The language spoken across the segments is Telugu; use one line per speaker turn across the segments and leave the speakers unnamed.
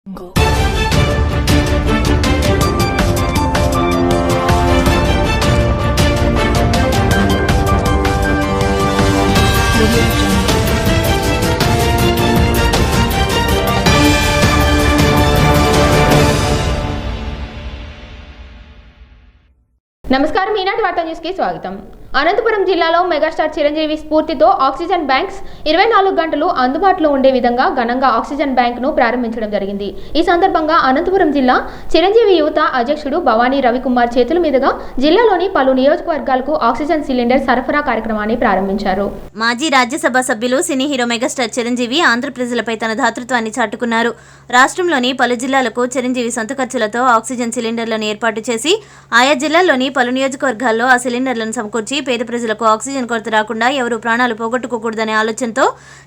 Go.
నమస్కారం ఈనాటి వార్తా న్యూస్ కి స్వాగతం. అనంతపురం జిల్లాలో మెగాస్టార్ చిరంజీవి స్ఫూర్తితో ఆక్సిజన్ బ్యాంక్స్ 24 గంటలు అందుబాటులో ఉండే విధంగా ఘనంగా ఆక్సిజన్ బ్యాంక్ ను ప్రారంభించడం జరిగింది. ఈ సందర్భంగా అనంతపురం జిల్లా చిరంజీవి యువత అధ్యక్షుడు భవానీ రవికుమార్ చేతుల మీదుగా జిల్లాలోని పలు నియోజకవర్గాలకు ఆక్సిజన్ సిలిండర్ సరఫరా కార్యక్రమాన్ని ప్రారంభించారు.
మాజీ రాజ్యసభ సభ్యులు cine hero megastar Chiranjeevi Andhra ప్రజలపై తన దాతృత్వాన్ని చాటుకున్నారు. రాష్ట్రంలోని పలు జిల్లాలకు చిరంజీవి సొంత ఖర్చులతో ఆక్సిజన్ సిలిండర్లను ఏర్పాటు చేసి ఆయా జిల్లాల్లోని పలు నియోజకవర్గాల్లో ఆ సిలిండర్లను సమకూర్చి పేద ప్రజలకు ఆక్సిజన్ కొరత రాకుండా ఎవరూ ప్రాణాలు పోగొట్టుకోకూడదనే ఆలోచనతో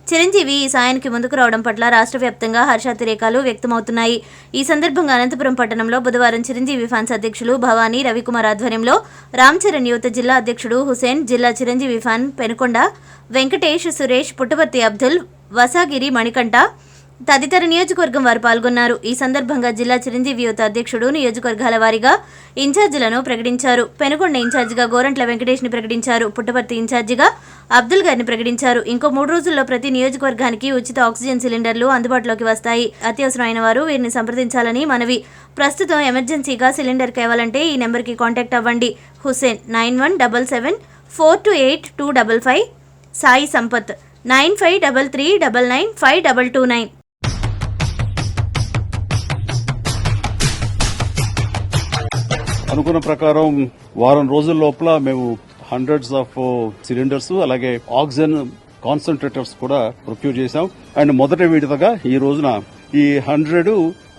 చిరంజీవి ఈ సాయానికి ముందుకు రావడం పట్ల రాష్ట్ర వ్యాప్తంగా హర్షాతిరేకాలు వ్యక్తమవుతున్నాయి. ఈ సందర్భంగా అనంతపురం పట్టణంలో బుధవారం చిరంజీవి ఫ్యాన్స్ అధ్యక్షులు భవానీ రవికుమార్ ఆధ్వర్యంలో రామ్ చరణ్ యువత జిల్లా అధ్యక్షుడు హుసేన్, జిల్లా చిరంజీవి ఫ్యాన్ పెనుకొండ వెంకటేష్, సురేష్, పుట్టపర్తి అబ్దుల్, వసాగిరి మణికంఠ తదితర నియోజకవర్గం వారు పాల్గొన్నారు. ఈ సందర్భంగా జిల్లా చిరంజీవి యువత అధ్యక్షుడు నియోజకవర్గాల వారీగా ఇన్ఛార్జీలను ప్రకటించారు. పెనుకొండ ఇన్ఛార్జిగా గోరంట్ల వెంకటేష్ ని ప్రకటించారు. పుట్టపర్తి ఇన్ఛార్జిగా అబ్దుల్ గారిని ప్రకటించారు. ఇంకో 3 రోజుల్లో ప్రతి నియోజకవర్గానికి ఉచిత ఆక్సిజన్ సిలిండర్లు అందుబాటులోకి వస్తాయి. అత్యవసరమైన వారు వీరిని సంప్రదించాలని మనవి. ప్రస్తుతం ఎమర్జెన్సీగా సిలిండర్ కావాలంటే ఈ నెంబర్కి కాంటాక్ట్ అవ్వండి. హుసేన్ 9177482255, సాయి సంపత్ 953399952229.
అనుకున్న ప్రకారం వారం రోజుల లోపల మేము హండ్రెడ్స్ ఆఫ్ సిలిండర్స్ అలాగే ఆక్సిజన్ కాన్సన్ట్రేటర్స్ కూడా ప్రొక్యూర్ చేశాం. అండ్ మొదటి విడతగా ఈ రోజున ఈ 100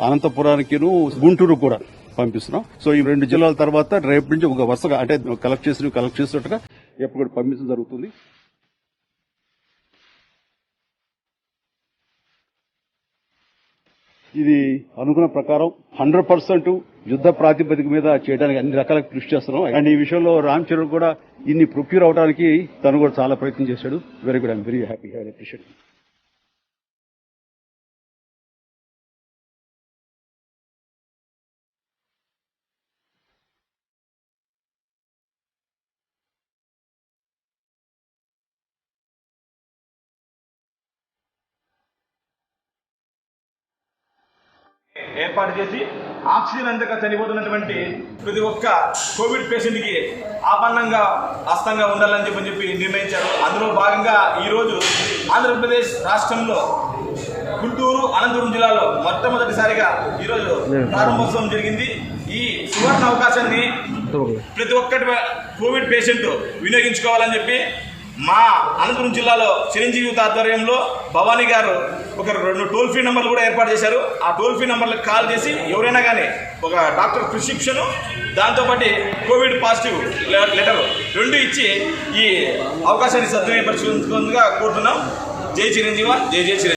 అనంతపురానికి గుంటూరు కూడా పంపిస్తున్నాం. సో ఈ 2 జిల్లాల తర్వాత రేపు నుంచి ఒక వరుసగా అంటే కలెక్ట్ చేసినట్టుగా ఎప్పుడు పంపించడం జరుగుతుంది. ఇది అనుకున్న ప్రకారం 100% యుద్ధ ప్రాతిపదిక మీద చేయడానికి అన్ని రకాల కృషి చేస్తున్నాం. అండ్ ఈ విషయంలో రామ్ చరణ్ కూడా ఇన్ని ప్రొక్యూర్ అవడానికి తను కూడా చాలా ప్రయత్నం చేశాడు. Very good, I'm very happy, I appreciate.
ఏర్పాటు చేసి ఆక్సిజన్ అందక చనిపోతున్నటువంటి ప్రతి ఒక్క కోవిడ్ పేషెంట్కి ఆపన్నంగా హస్తంగా ఉండాలని చెప్పి నిర్ణయించారు. అందులో భాగంగా ఈరోజు ఆంధ్రప్రదేశ్ రాష్ట్రంలో గుంటూరు, అనంతపురం జిల్లాలో మొట్టమొదటిసారిగా ఈరోజు ప్రారంభోత్సవం జరిగింది. ఈ సువర్ణ అవకాశాన్ని ప్రతి ఒక్కటి కోవిడ్ పేషెంట్ వినియోగించుకోవాలని చెప్పి మా అనంతపురం జిల్లాలో చిరంజీవి యూత్ ఆధ్వర్యంలో భవానీ గారు ఒక 2 టోల్ ఫ్రీ నెంబర్లు కూడా ఏర్పాటు చేశారు. ఆ టోల్ ఫ్రీ నెంబర్లకు కాల్ చేసి ఎవరైనా కానీ ఒక డాక్టర్ ప్రిస్క్రిప్షన్ దాంతోపాటు కోవిడ్ పాజిటివ్ లెటర్ 2 ఇచ్చి ఈ అవకాశాన్ని సద్వినియోగపరచుకుందిగా కోరుతున్నాం. జై చిరంజీవ, జై జై చిరంజీవి.